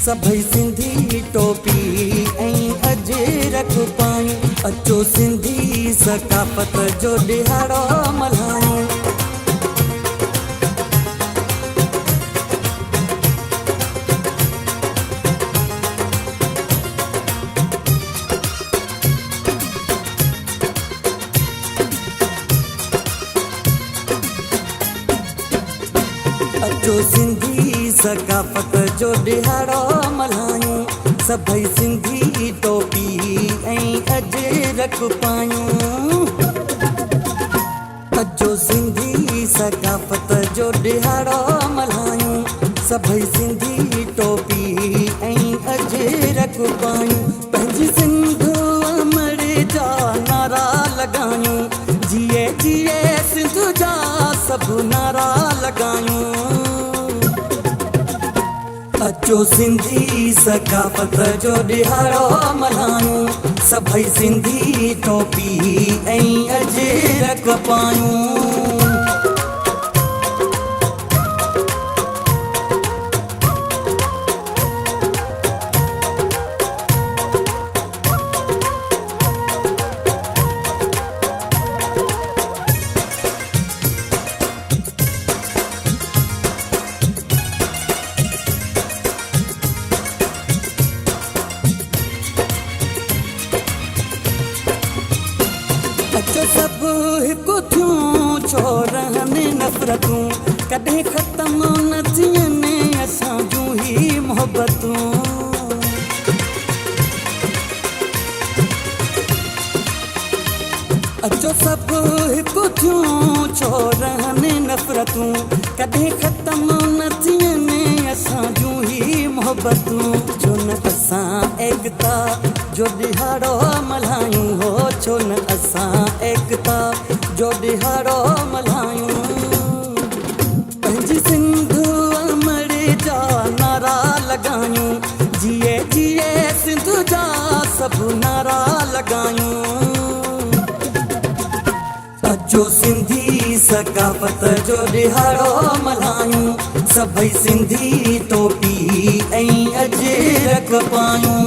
सभई सिंधी टोपी ऐं अजरक पायूं, अचो सिंधी सकाफ़त जो ॾिहाड़ो मल्हायूं। अचो सिंधी सकाफ़त जो ॾिहाड़ो मल्हायूं, सभई सिंधी टोपी ऐं अजरक पायूं। अचो सिंधी सकाफ़त जो ॾिहाड़ो मल्हायूं, सभई सिंधी टोपी ऐं अजरक पायूं। पंहिंजी सिंध अमड़ जा नारा लॻायूं, जिए जिए सिंध जा सभु नारा लॻायूं। अचो सिंधी सकाफ़त जो ॾिहाड़ो मल्हायूं, सभई सिंधी टोपी ऐं अजरक पायूं। सभु हिकु थियूं छो रहनि नफ़रतूं, कॾहिं ख़तमु न थियनि असां जूं ही मोहबतूं। अचो सभु हिकु थियूं छो रहनि नफ़रतूं, कॾहिं ख़तमु न थियनि असां जूं ही मोहबतूं। छो न असां एकता जो ॾिहाड़ो मल्हायूं हो, छो न असां एकता जो ॾिहाड़ो मल्हायूं। पंहिंजी सिंध अमड़ जा नारा लॻायूं, जिए जिए सिंध जा सभु नारा लॻायूं। अचो सिंधी सकाफ़त जो ॾिहाड़ो मल्हायूं, सभई सिंधी टोपी ऐं अजरक पायूं।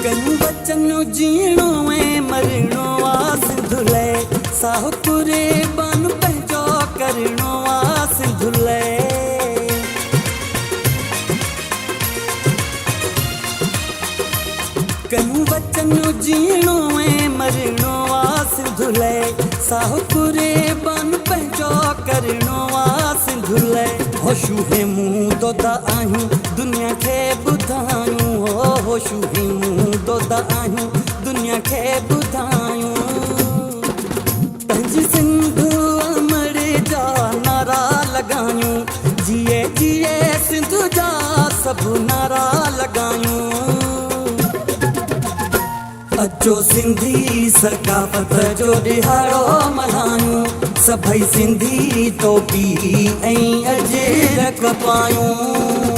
कयूं बचन जीणो ऐं मरणो आ सिंध लाइ, साहु कुरे बान पंहिंजो करणो आ सिंध लाइ। कयूं बचन जीणो ऐं मरणो आ सिंध लाइ, साहु कुरे बान पंहिंजो करणो आ सिंध लाइ। होशू हे मूं दोदा आहियूं दुनिया खे ॿुधायूं, होशू हे मूं दोदा आहियूं दुनिया खे ॿुधायूं। पंहिंजी सिंध अमड़ जा नारा लॻायूं, जिए जिए सिंध जा सभु नारा लॻायूं। अचो सिंधी सकाफ़त जो ॾिहाड़ो मल्हायूं, सभई सिंधी टोपी ऐं अजरक पायूं।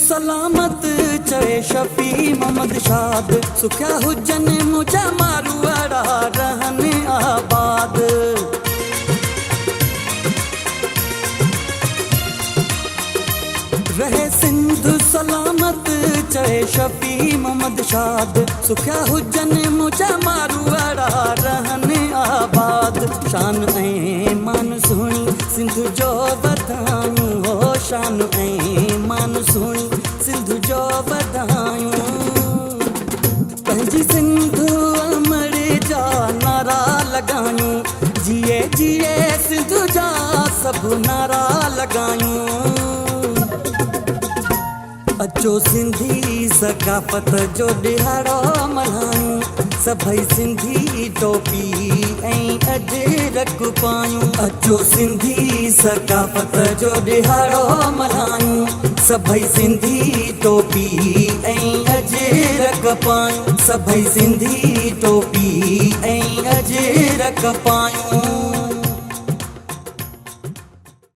सलामत चए शफ़ी मोहम्मद शाद, सुखिया हुजनि मुंहिंजा मारू अड़ा रहनि आबाद। रहे सिंध सलामत चए शफ़ी मोहम्मद शाद, सुखिया हुजनि मुंहिंजा मारू अड़ा रहनि आबाद। शान ऐं मान सुहिणी सिंध जो वधायूं, हो शान ऐं मान सुहिणी सिंध जो वधायूं। पंहिंजी सिंध अमड़ जा सभु नारा लॻायूं। अचो सिंधी सकाफ़त जो ॾिहाड़ो मल्हायूं, सभई सिंधी टोपी ऐं अजरक पायूं। अचो सिंधी सकाफ़त जो ॾिहाड़ो मल्हायूं, सभई सिंधी टोपी ऐं अजरक पायूं। सभई सिंधी टोपी ऐं अजरक पायूं।